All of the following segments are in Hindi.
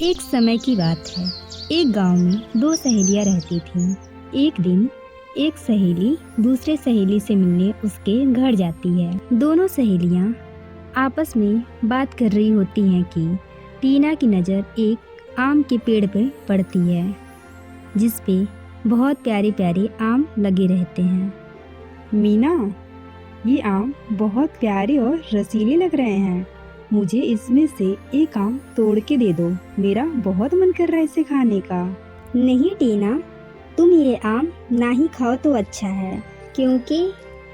एक समय की बात है। एक गांव में दो सहेलियां रहती थीं। एक दिन एक सहेली दूसरे सहेली से मिलने उसके घर जाती है। दोनों सहेलियां आपस में बात कर रही होती हैं कि टीना की नज़र एक आम के पेड़ पर पड़ती है, जिस पे बहुत प्यारे प्यारे आम लगे रहते हैं। मीना, ये आम बहुत प्यारे और रसीले लग रहे हैं। मुझे इसमें से एक आम तोड़ के दे दो। मेरा बहुत मन कर रहा है इसे खाने का। नहीं टीना, तुम ये आम ना ही खाओ तो अच्छा है, क्योंकि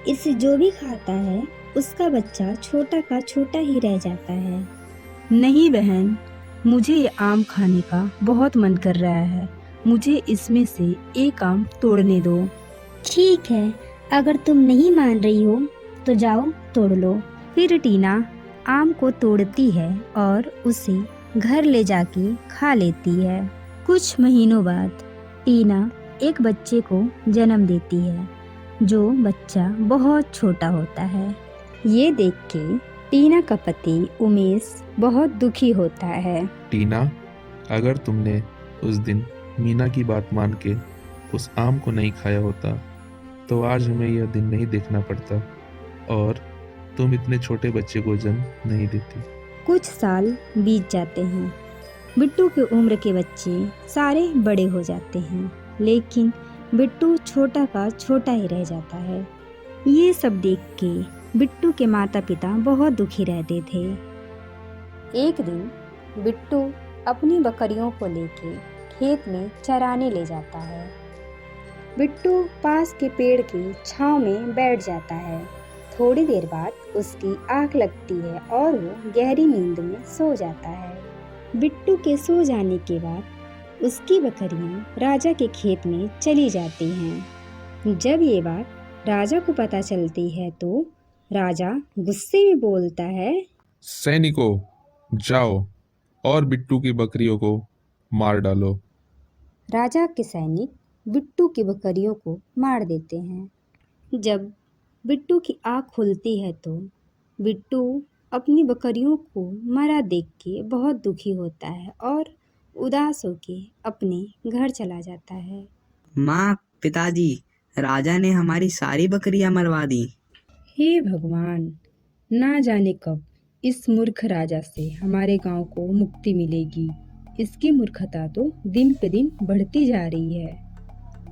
इसे जो भी खाता है उसका बच्चा छोटा का छोटा ही रह जाता है। नहीं बहन, मुझे ये आम खाने का बहुत मन कर रहा है। मुझे इसमें से एक आम तोड़ने दो। ठीक है, अगर तुम नहीं मान रही हो तो जाओ तोड़ लो। फिर टीना आम को तोड़ती है और उसे घर ले जाके खा लेती है। कुछ महीनों बाद टीना एक बच्चे को जन्म देती है, जो बच्चा बहुत छोटा होता है। ये देख के टीना का पति उमेश बहुत दुखी होता है। टीना, अगर तुमने उस दिन मीना की बात मान के उस आम को नहीं खाया होता तो आज हमें यह दिन नहीं देखना पड़ता और तुम इतने छोटे बच्चे को जन्म नहीं देती। कुछ साल बीत जाते हैं। बिट्टू की उम्र के बच्चे सारे बड़े हो जाते हैं, लेकिन बिट्टू छोटा का छोटा ही रह जाता है। ये सब देख के बिट्टू के माता पिता बहुत दुखी रहते थे। एक दिन बिट्टू अपनी बकरियों को लेके खेत में चराने ले जाता है। बिट्टू पास के पेड़ की छांव में बैठ जाता है। थोड़ी देर बाद उसकी आँख लगती है और वो गहरी नींद में सो जाता है। बिट्टू के सो जाने के बाद उसकी बकरियां राजा के खेत में चली जाती हैं। जब ये बात राजा को पता चलती है तो राजा गुस्से में बोलता है, सैनिकों, जाओ और बिट्टू की बकरियों को मार डालो। राजा के सैनिक बिट्टू की बकरियों को मार देते हैं। जब बिट्टू की आँख खुलती है तो बिट्टू अपनी बकरियों को मरा देख के बहुत दुखी होता है और उदास होके अपने घर चला जाता है। माँ, पिताजी, राजा ने हमारी सारी बकरियां मरवा दी। हे भगवान, ना जाने कब इस मूर्ख राजा से हमारे गांव को मुक्ति मिलेगी। इसकी मूर्खता तो दिन पे दिन बढ़ती जा रही है।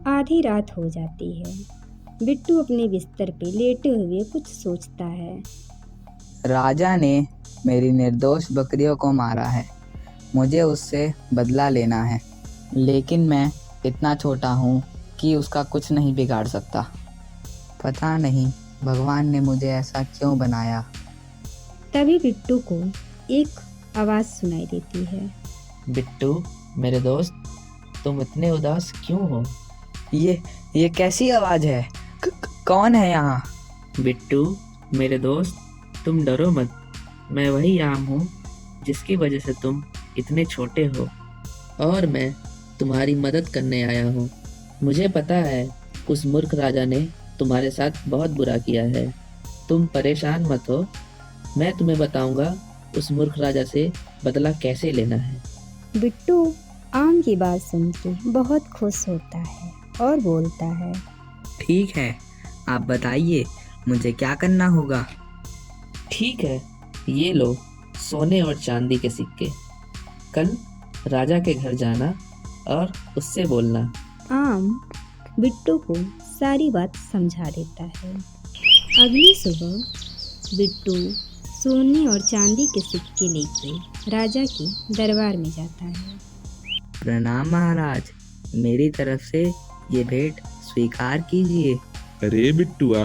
आधी रात हो जाती है। बिट्टू अपने बिस्तर पे लेटे हुए कुछ सोचता है। राजा ने मेरी निर्दोष बकरियों को मारा है। मुझे उससे बदला लेना है, लेकिन मैं इतना छोटा हूँ कि उसका कुछ नहीं बिगाड़ सकता। पता नहीं भगवान ने मुझे ऐसा क्यों बनाया। तभी बिट्टू को एक आवाज़ सुनाई देती है। बिट्टू, मेरे दोस्त, तुम इतने उदास क्यों हो? ये कैसी आवाज़ है? कौन है यहाँ? बिट्टू, मेरे दोस्त, तुम डरो मत। मैं वही आम हूँ जिसकी वजह से तुम इतने छोटे हो और मैं तुम्हारी मदद करने आया हूँ। मुझे पता है उस मूर्ख राजा ने तुम्हारे साथ बहुत बुरा किया है। तुम परेशान मत हो, मैं तुम्हें बताऊंगा उस मूर्ख राजा से बदला कैसे लेना है। बिट्टू आम की बात सुन के बहुत खुश होता है और बोलता है, ठीक है, आप बताइए मुझे क्या करना होगा। ठीक है, ये लो सोने और चांदी के सिक्के। कल राजा के घर जाना और उससे बोलना। आम बिट्टू को सारी बात समझा देता है। अगली सुबह बिट्टू सोने और चांदी के सिक्के लेके राजा के दरबार में जाता है। प्रणाम महाराज, मेरी तरफ से ये भेंट स्वीकार कीजिए। अरे बिट्टुआ,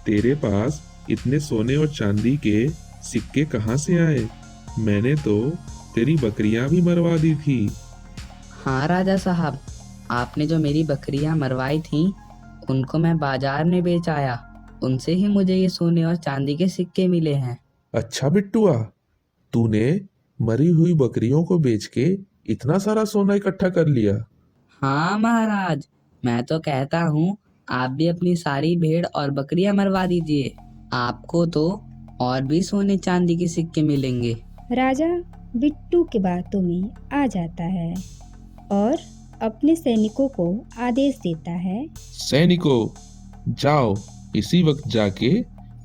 तेरे पास इतने सोने और चांदी के सिक्के कहाँ से आए? मैंने तो तेरी बकरियां भी मरवा दी थी। हाँ राजा साहब, आपने जो मेरी बकरियां मरवाई थीं उनको मैं बाजार में बेच आया। उनसे ही मुझे ये सोने और चांदी के सिक्के मिले हैं। अच्छा बिट्टुआ, तूने मरी हुई बकरियों को बेच के इतना सारा सोना इकट्ठा कर लिया? हाँ महाराज, मैं तो कहता हूँ आप भी अपनी सारी भेड़ और बकरियां मरवा दीजिए। आपको तो और भी सोने चांदी के सिक्के मिलेंगे। राजा बिट्टू के बातों में आ जाता है और अपने सैनिकों को आदेश देता है। सैनिकों, जाओ इसी वक्त जाके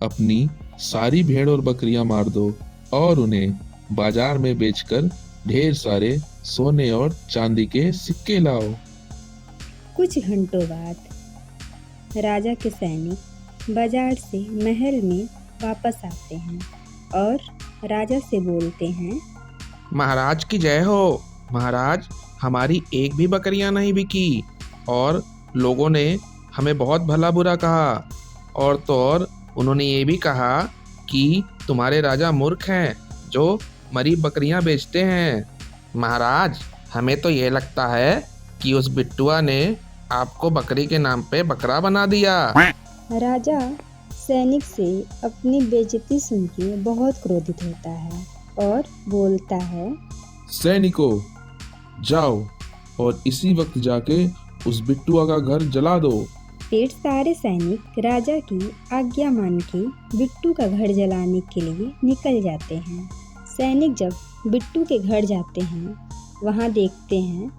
अपनी सारी भेड़ और बकरियां मार दो और उन्हें बाजार में बेचकर ढेर सारे सोने और चांदी के सिक्के लाओ। कुछ घंटों बाद राजा के सैनिक बाजार से महल में वापस आते हैं और राजा से बोलते हैं। महाराज की जय हो। महाराज, हमारी एक भी बकरियां नहीं बिकी और लोगों ने हमें बहुत भला बुरा कहा, और तो और उन्होंने ये भी कहा कि तुम्हारे राजा मूर्ख हैं जो मरी बकरियां बेचते हैं। महाराज, हमें तो ये लगता है कि उस बिट्टुआ ने आपको बकरी के नाम पे बकरा बना दिया। राजा सैनिक से अपनी बेइज्जती सुन के बहुत क्रोधित होता है और बोलता है। सैनिकों, जाओ और इसी वक्त जाके उस बिट्टुआ का घर जला दो। फिर सारे सैनिक राजा की आज्ञा मान के बिट्टू का घर जलाने के लिए निकल जाते हैं। सैनिक जब बिट्टू के घर जाते हैं, वहाँ देखते हैं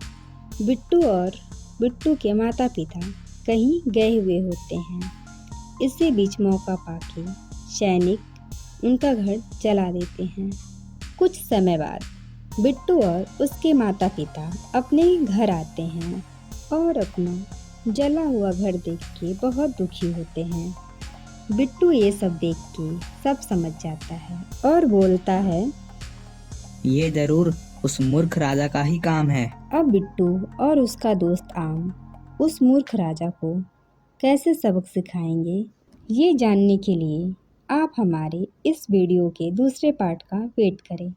बिट्टू और बिट्टू के माता पिता कहीं गए हुए होते हैं। इसी बीच मौका पाके सैनिक उनका घर जला देते हैं। कुछ समय बाद बिट्टू और उसके माता पिता अपने घर आते हैं और अपना जला हुआ घर देख के बहुत दुखी होते हैं। बिट्टू ये सब देख के सब समझ जाता है और बोलता है। ये जरूर उस मूर्ख राजा का ही काम है। अब बिट्टू और उसका दोस्त आम उस मूर्ख राजा को कैसे सबक सिखाएंगे, ये जानने के लिए आप हमारे इस वीडियो के दूसरे पार्ट का वेट करें।